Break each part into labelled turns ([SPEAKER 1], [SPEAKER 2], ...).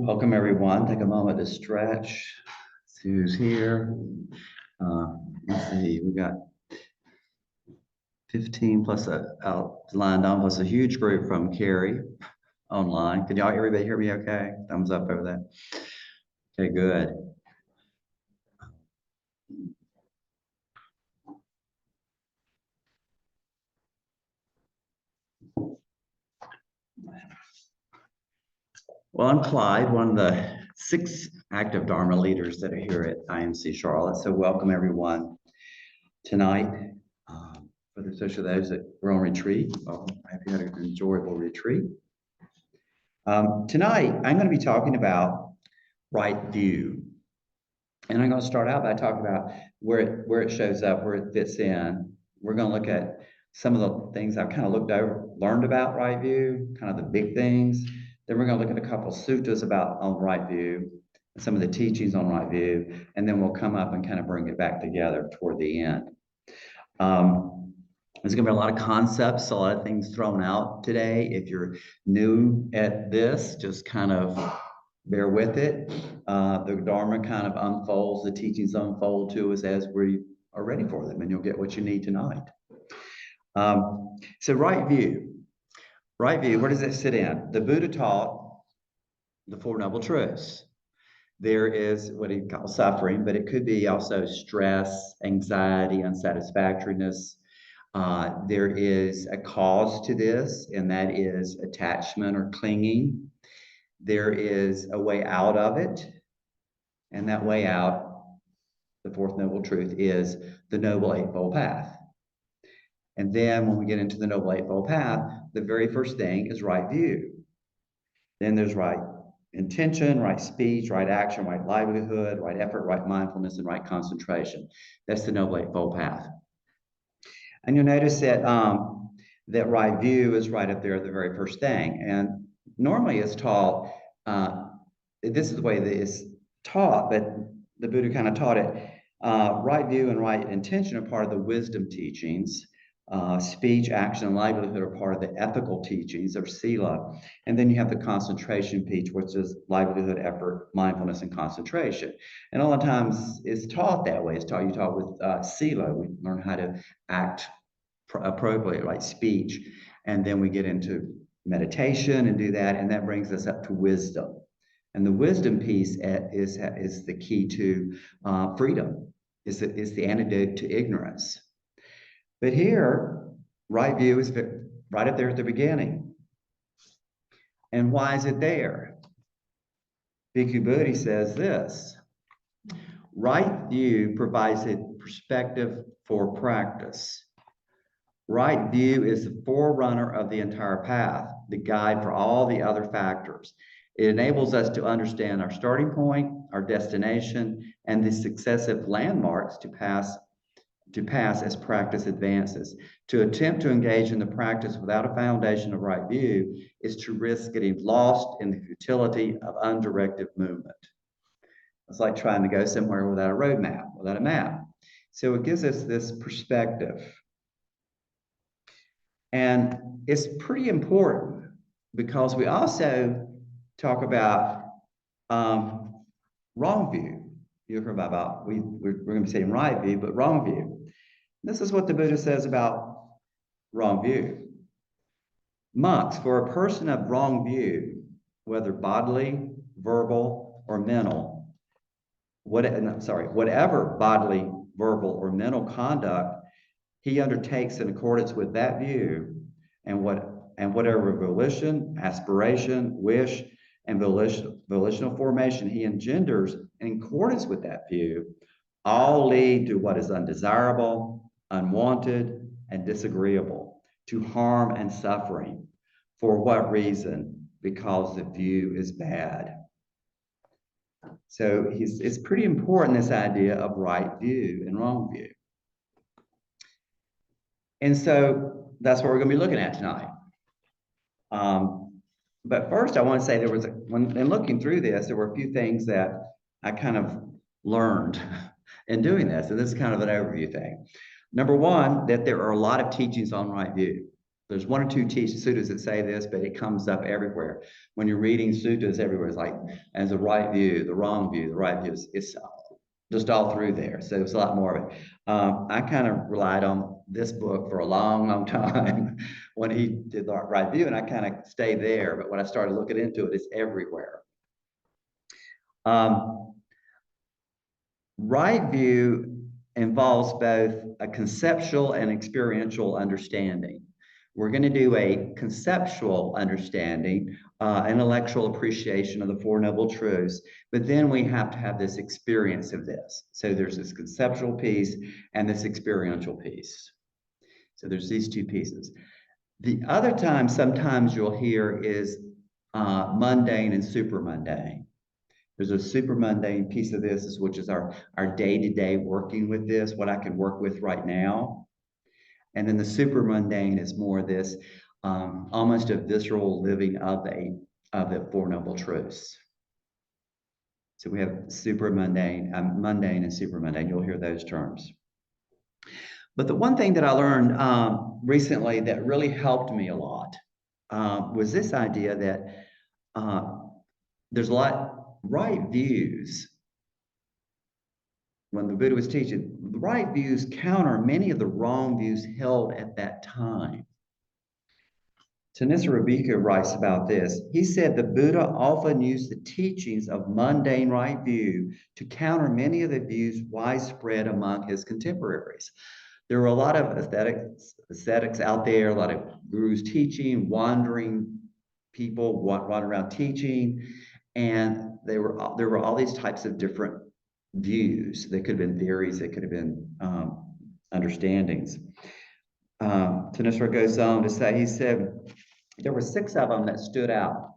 [SPEAKER 1] Welcome, everyone. Take a moment to stretch. See who's here. Let's see, we got 15 plus out lined on, plus a huge group from Cary online. Can everybody hear me okay? Thumbs up over that. Okay, good. Well, I'm Clyde, one of the 6 active Dharma leaders that are here at IMC Charlotte. So welcome everyone tonight for the social those that were on retreat. Well, I hope you had an enjoyable retreat. Tonight, I'm going to be talking about right view. And I'm going to start out by talking about where it shows up, where it fits in. We're going to look at some of the things I've kind of learned about right view, kind of the big things. Then we're going to look at a couple of suttas on right view, some of the teachings on right view, and then we'll come up and kind of bring it back together toward the end. There's going to be a lot of concepts, a lot of things thrown out today. If you're new at this, just kind of bear with it. The Dharma kind of unfolds, the teachings unfold to us as we are ready for them, and you'll get what you need tonight. So right view, where does it sit in? The Buddha taught the Four Noble Truths. There is what he calls suffering, but it could be also stress, anxiety, unsatisfactoriness. There is a cause to this, and that is attachment or clinging. There is a way out of it, and that way out, the fourth noble truth, is the Noble Eightfold Path. And then when we get into the Noble Eightfold Path, the very first thing is right view. Then there's right intention, right speech, right action, right livelihood, right effort, right mindfulness, and right concentration. That's the Noble Eightfold Path. And you'll notice that that right view is right up there at the very first thing. And normally it's taught, this is the way that it's taught, but the Buddha kind of taught it. Right view and right intention are part of the wisdom teachings. Speech, action, and livelihood are part of the ethical teachings of sila. And then you have the concentration piece, which is livelihood, effort, mindfulness, and concentration. And a lot of times it's taught that way. You taught with sila. We learn how to act appropriately, like speech. And then we get into meditation and do that. And that brings us up to wisdom. And the wisdom piece is the key to freedom, is the antidote to ignorance. But here, right view is right up there at the beginning. And why is it there? Bhikkhu Bodhi says this: right view provides a perspective for practice. Right view is the forerunner of the entire path, the guide for all the other factors. It enables us to understand our starting point, our destination, and the successive landmarks to pass as practice advances. To attempt to engage in the practice without a foundation of right view is to risk getting lost in the futility of undirected movement. It's like trying to go somewhere without a roadmap, without a map. So it gives us this perspective. And it's pretty important because we also talk about wrong view. You'll hear about we're going to be saying right view, but wrong view. This is what the Buddha says about wrong view. Monks, for a person of wrong view, whether bodily, verbal, or mental, whatever bodily, verbal, or mental conduct he undertakes in accordance with that view, and whatever volition, aspiration, wish, and volitional formation he engenders in accordance with that view, all lead to what is undesirable, unwanted, and disagreeable, to harm and suffering. For what reason? Because the view is bad. So it's pretty important, this idea of right view and wrong view. And so that's what we're going to be looking at tonight. But first, I want to say when looking through this, there were a few things that I kind of learned in doing this. And this is kind of an overview thing. Number one, that there are a lot of teachings on right view. There's one or two suttas that say this, but it comes up everywhere. When you're reading suttas everywhere, it's like, as a right view, the wrong view, the right view, it's just all through there. So it's a lot more of it. I kind of relied on this book for a long, long time when he did the right view, and I kind of stayed there. But when I started looking into it, it's everywhere. Right view involves both a conceptual and experiential understanding. We're going to do a conceptual understanding, intellectual appreciation of the Four Noble Truths, but then we have to have this experience of this. So there's this conceptual piece and this experiential piece. So there's these two pieces. The other time, sometimes you'll hear is mundane and super mundane. There's a super mundane piece of this, which is our day-to-day working with this, what I can work with right now. And then the super mundane is more this almost a visceral living of the Four Noble Truths. So we have super mundane, mundane and super mundane. You'll hear those terms. But the one thing that I learned recently that really helped me a lot was this idea that there's a lot right views. When the Buddha was teaching, the right views counter many of the wrong views held at that time. Tanisha Rabika writes about this. He said the Buddha often used the teachings of mundane right view to counter many of the views widespread among his contemporaries. There were a lot of ascetics out there, a lot of gurus teaching, wandering people wandering around teaching, and there were all these types of different views. They could have been theories, they could have been understandings. Tanisra goes on to say, he said, there were 6 of them that stood out,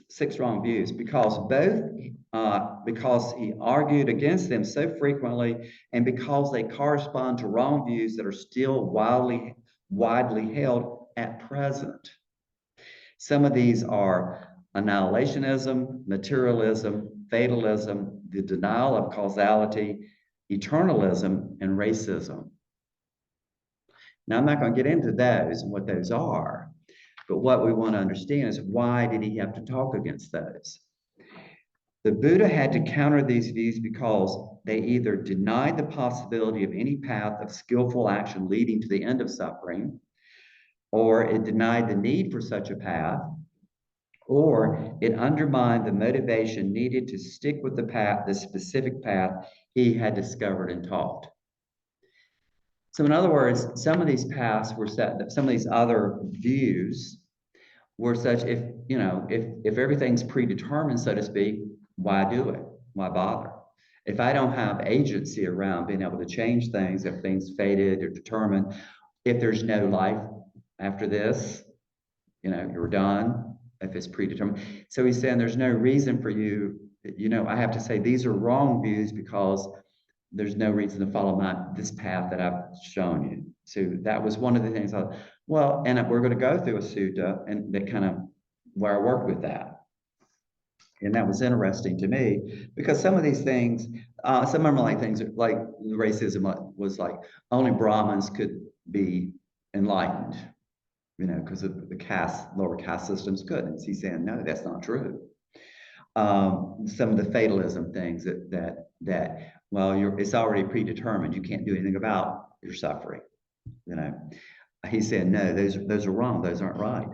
[SPEAKER 1] 6 wrong views, because he argued against them so frequently, and because they correspond to wrong views that are still widely held at present. Some of these are annihilationism, materialism, fatalism, the denial of causality, eternalism, and racism. Now, I'm not going to get into those and what those are, but what we want to understand is why did he have to talk against those? The Buddha had to counter these views because they either denied the possibility of any path of skillful action leading to the end of suffering, or it denied the need for such a path, or it undermined the motivation needed to stick with the path, the specific path he had discovered and taught. So in other words, some of these paths were set, some of these other views were such, if everything's predetermined, so to speak, why do it? Why bother? If I don't have agency around being able to change things, if things fated or determined, if there's no life after this, you're done, if it's predetermined. So he's saying there's no reason for you, I have to say these are wrong views because there's no reason to follow this path that I've shown you. So that was one of the things and we're going to go through a sutta and that kind of where I worked with that. And that was interesting to me because some of these things, some of them like things like racism was like only Brahmins could be enlightened, because of the lower caste systems couldn't. He's saying, no, that's not true. Some of the fatalism things that it's already predetermined. You can't do anything about your suffering. He said, no, those are wrong. Those aren't right.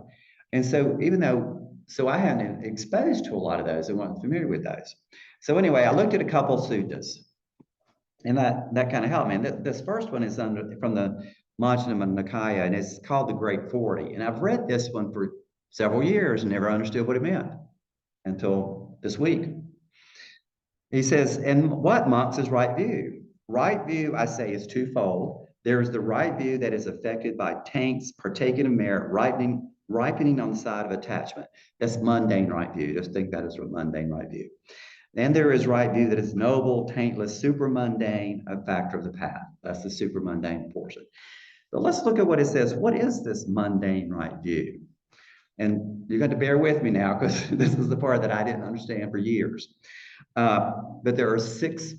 [SPEAKER 1] And so I hadn't exposed to a lot of those and wasn't familiar with those. So anyway, I looked at a couple suttas, and that kind of helped me. And this first one is from the Majjhima Nikaya, and it's called the Great 40. And I've read this one for several years and never understood what it meant until this week. He says, and what, monks, is right view? Right view, I say, is twofold. There is the right view that is affected by taints, partaking of merit, ripening on the side of attachment. That's mundane right view. Just think that is a mundane right view. Then there is right view that is noble, taintless, super mundane, a factor of the path. That's the super mundane portion. But let's look at what it says. What is this mundane right view? And you're going to bear with me now because this is the part that I didn't understand for years. But there are 6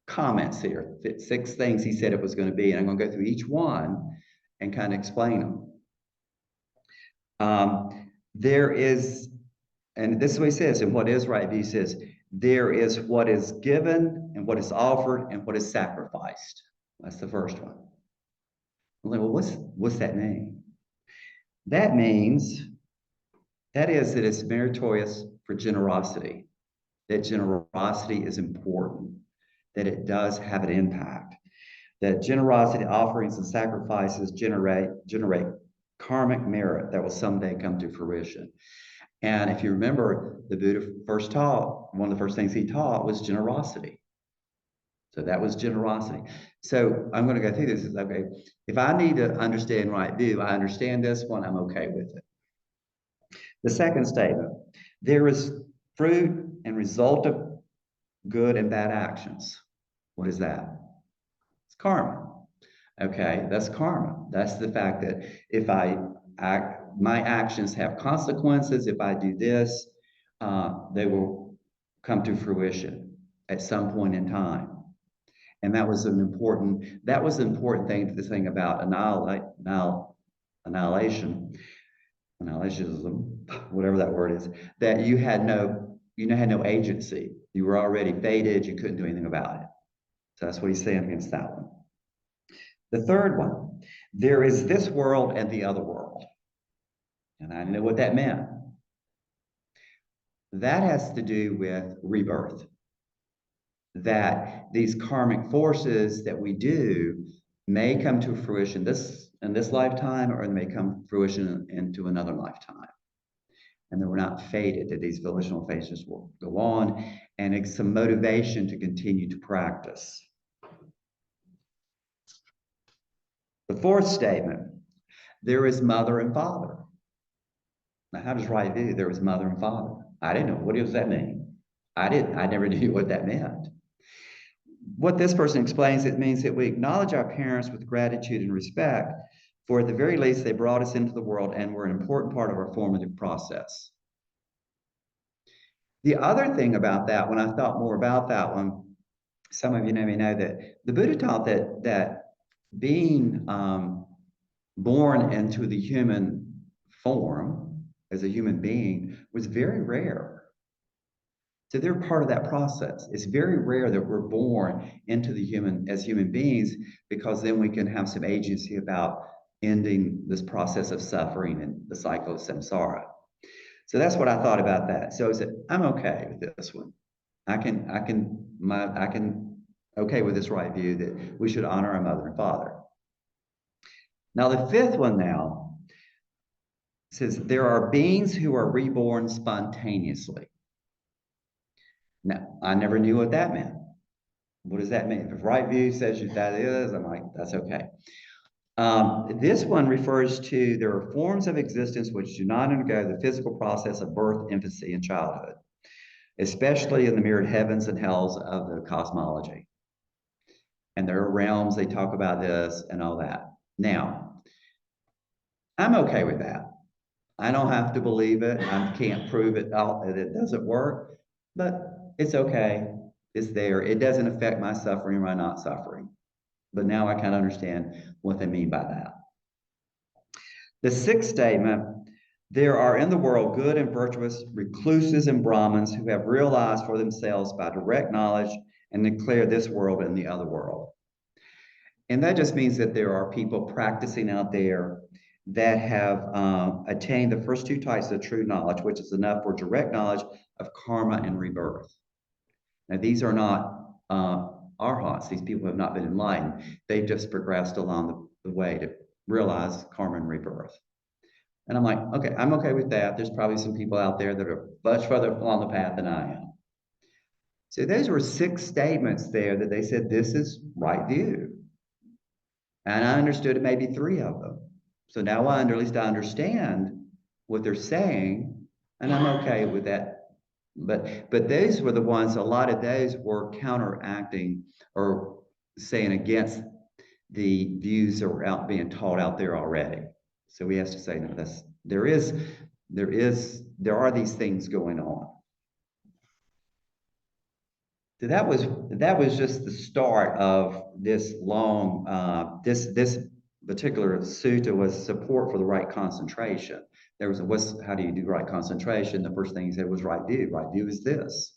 [SPEAKER 1] comments here, 6 things he said it was going to be. And I'm going to go through each one and kind of explain them. There is, and this is what he says, and what is right view says, there is what is given and what is offered and what is sacrificed. That's the first one. I'm like, well, what's that mean? That means that it's meritorious for generosity, that generosity is important, that it does have an impact, that generosity, offerings, and sacrifices generate karmic merit that will someday come to fruition. And if you remember, the Buddha first taught, one of the first things he taught was generosity. So that was generosity. So I'm going to go through this. Okay, if I need to understand right view, I understand this one, I'm okay with it. The second statement, there is fruit and result of good and bad actions. What is that? It's karma. Okay, that's karma. That's the fact that if I act, my actions have consequences. If I do this, they will come to fruition at some point in time. And that was an important thing to think about annihilation, annihilationism, whatever that word is, that you had no agency. You were already fated, you couldn't do anything about it. So that's what he's saying against that one. The third one, there is this world and the other world. And I know what that meant. That has to do with rebirth. That these karmic forces that we do may come to fruition in this lifetime, or they may come to fruition into another lifetime. And that we're not fated, that these volitional phases will go on, and it's some motivation to continue to practice. The fourth statement, there is mother and father. Now, how does right view? There is mother and father. I didn't know. What does that mean? I never knew what that meant. What this person explains, it means that we acknowledge our parents with gratitude and respect, for at the very least, they brought us into the world and were an important part of our formative process. The other thing about that, when I thought more about that one, some of you may know that the Buddha taught that being born into the human form as a human being was very rare. So they're part of that process. It's very rare that we're born into the as human beings, because then we can have some agency about ending this process of suffering and the cycle of samsara. So that's what I thought about that. So I said, I'm okay with this one. I can okay with this right view that we should honor our mother and father. Now the fifth one now says there are beings who are reborn spontaneously. Now, I never knew what that meant. What does that mean? If right view says that is, I'm like, that's okay. This one refers to there are forms of existence which do not undergo the physical process of birth, infancy, and childhood, especially in the mirrored heavens and hells of the cosmology. And there are realms, they talk about this and all that. Now, I'm okay with that. I don't have to believe it. I can't prove it that it doesn't work, but it's okay. It's there. It doesn't affect my suffering or my not suffering. But now I kind of understand what they mean by that. The sixth statement, there are in the world good and virtuous recluses and Brahmins who have realized for themselves by direct knowledge and declare this world and the other world. And that just means that there are people practicing out there that have attained the first two types of true knowledge, which is enough for direct knowledge of karma and rebirth. Now, these are not arhats. These people have not been enlightened. They've just progressed along the way to realize karma and rebirth. And I'm like, okay, I'm okay with that. There's probably some people out there that are much further along the path than I am. So those were 6 statements there that they said, this is right view. And I understood maybe 3 of them. So now at least I understand what they're saying, and I'm okay with that. But those were the ones, a lot of those were counteracting or saying against the views that were being taught out there already. So we have to say, no, there are these things going on. So that was just the start of this long, this particular sutta was support for the right concentration. There was how do you do right concentration? The first thing he said was right view. Right view is this.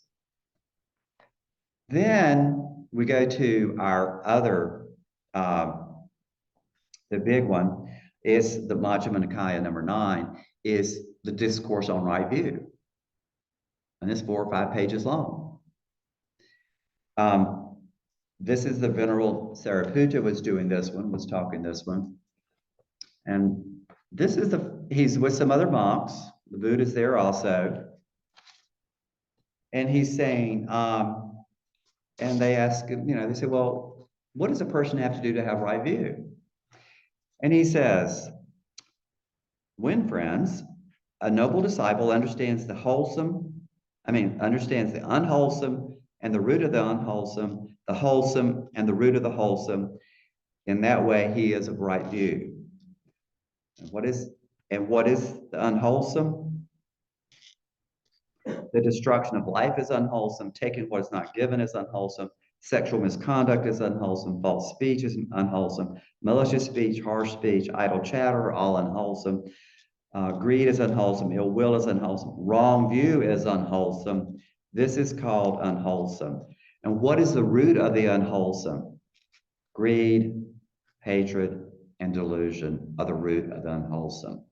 [SPEAKER 1] Then we go to our other, the big one is the Majjhima Nikaya number 9, is the discourse on right view. And it's 4 or 5 pages long. This is the Venerable Sariputta was doing this one, was talking this one. And this is he's with some other monks. The Buddha's there also. And he's saying, and they ask him, they say, well, what does a person have to do to have right view? And he says, when, friends, a noble disciple understands the unwholesome and the root of the unwholesome, the wholesome and the root of the wholesome, in that way he is of right view. And what is the unwholesome? The destruction of life is unwholesome. Taking what is not given is unwholesome. Sexual misconduct is unwholesome. False speech is unwholesome. Malicious speech, harsh speech, idle chatter are all unwholesome. Greed is unwholesome. Ill will is unwholesome. Wrong view is unwholesome. This is called unwholesome. And what is the root of the unwholesome? Greed, hatred, and delusion are the root of the unwholesome.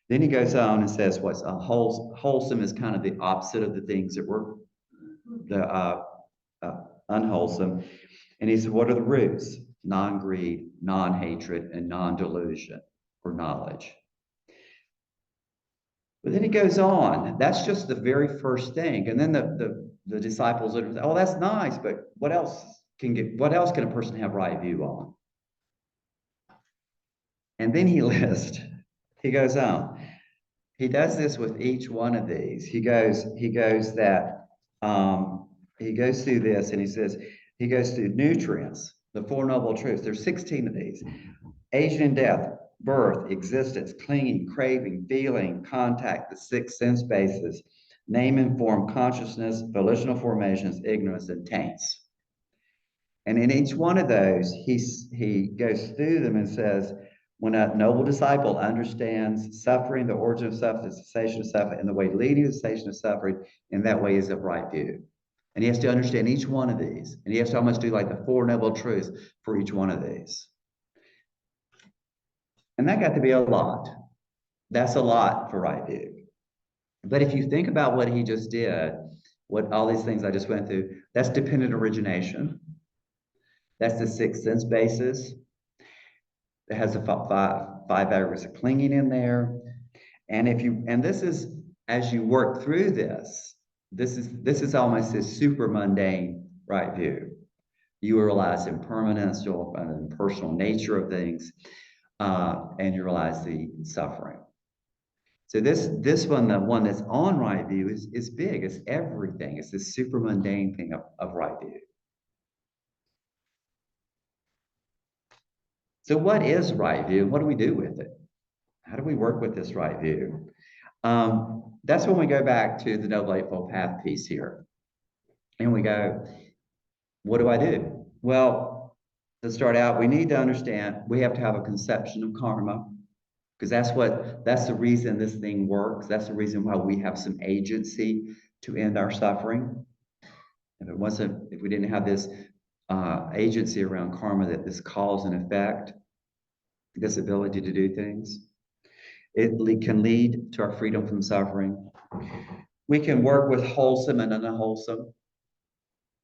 [SPEAKER 1] Then he goes on and says what's wholesome is kind of the opposite of the things that were the unwholesome. And he said, what are the roots? Non-greed, non-hatred, and non-delusion or knowledge. But then he goes on. That's just the very first thing. And then the disciples are, oh, that's nice, but what else can a person have right view on? And then he goes on. He does this with each one of these. He goes through this and he says, he goes through nutrients, the Four Noble Truths. There's 16 of these. Aging and death, birth, existence, clinging, craving, feeling, contact, the 6 sense bases, name and form, consciousness, volitional formations, ignorance, and taints. And in each one of those, he goes through them and says, when a noble disciple understands suffering, the origin of suffering, the cessation of suffering, and the way leading to the cessation of suffering, in that way is of right view. And he has to understand each one of these. And he has to almost do like the Four Noble Truths for each one of these. And that got to be a lot. That's a lot for right view. But if you think about what he just did, what all these things I just went through, that's dependent origination. That's the 6 sense basis. It has the five aggregates of clinging in there. And this is, as you work through this is almost this super mundane right view. You realize impermanence, the impersonal nature of things, and you realize the suffering. So this one, the one that's on right view is big. It's everything. It's this super mundane thing of right view. So what is right view? What do we do with it? How do we work with this right view? That's when we go back to the Noble Eightfold Path piece here. And we go, what do I do? Well, to start out, we need to understand we have to have a conception of karma, because that's the reason this thing works. That's the reason why we have some agency to end our suffering. If we didn't have this agency around karma, that this cause and effect, this ability to do things, it can lead to our freedom from suffering. We can work with wholesome and unwholesome,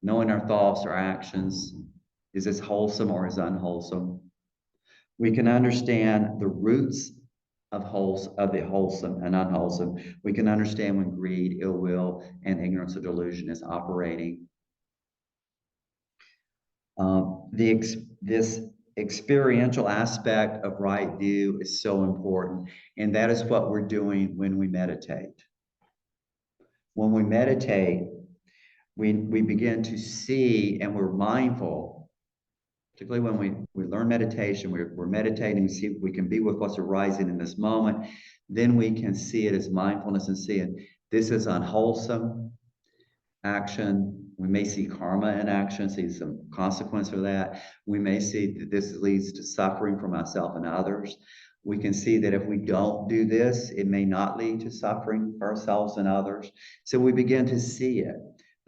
[SPEAKER 1] knowing our thoughts, our actions. Is this wholesome or is unwholesome? We can understand the roots of the wholesome and unwholesome. We can understand when greed, ill will, and ignorance or delusion is operating. This experiential aspect of right view is so important, and that is what we're doing when we meditate. When we meditate, we begin to see, and we're mindful, particularly when we learn meditation, we're meditating, see if we can be with what's arising in this moment. Then we can see it as mindfulness and seeing this is unwholesome. action. We may see karma in action, see some consequence of that. We may see that this leads to suffering for myself and others. We can see that if we don't do this, it may not lead to suffering for ourselves and others. So we begin to see it.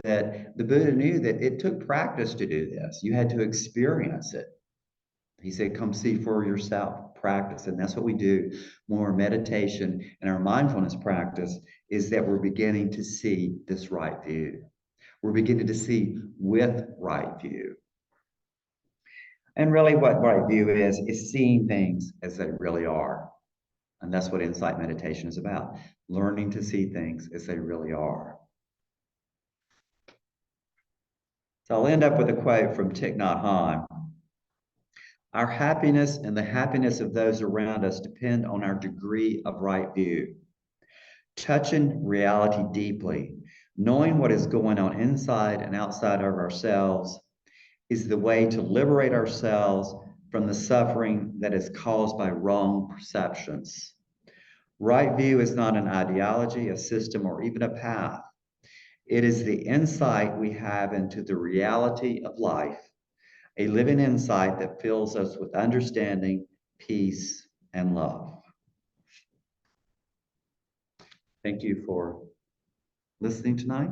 [SPEAKER 1] That the Buddha knew that it took practice to do this. You had to experience it. He said, come see for yourself, practice. And that's what we do when we're meditation and our mindfulness practice is that we're beginning to see this right view. We're beginning to see with right view. And really what right view is seeing things as they really are. And that's what insight meditation is about, learning to see things as they really are. So I'll end up with a quote from Thich Nhat Hanh. Our happiness and the happiness of those around us depend on our degree of right view. Touching reality deeply, knowing what is going on inside and outside of ourselves is the way to liberate ourselves from the suffering that is caused by wrong perceptions. Right view is not an ideology, a system, or even a path. It is the insight we have into the reality of life, a living insight that fills us with understanding, peace, and love. Thank you for listening tonight.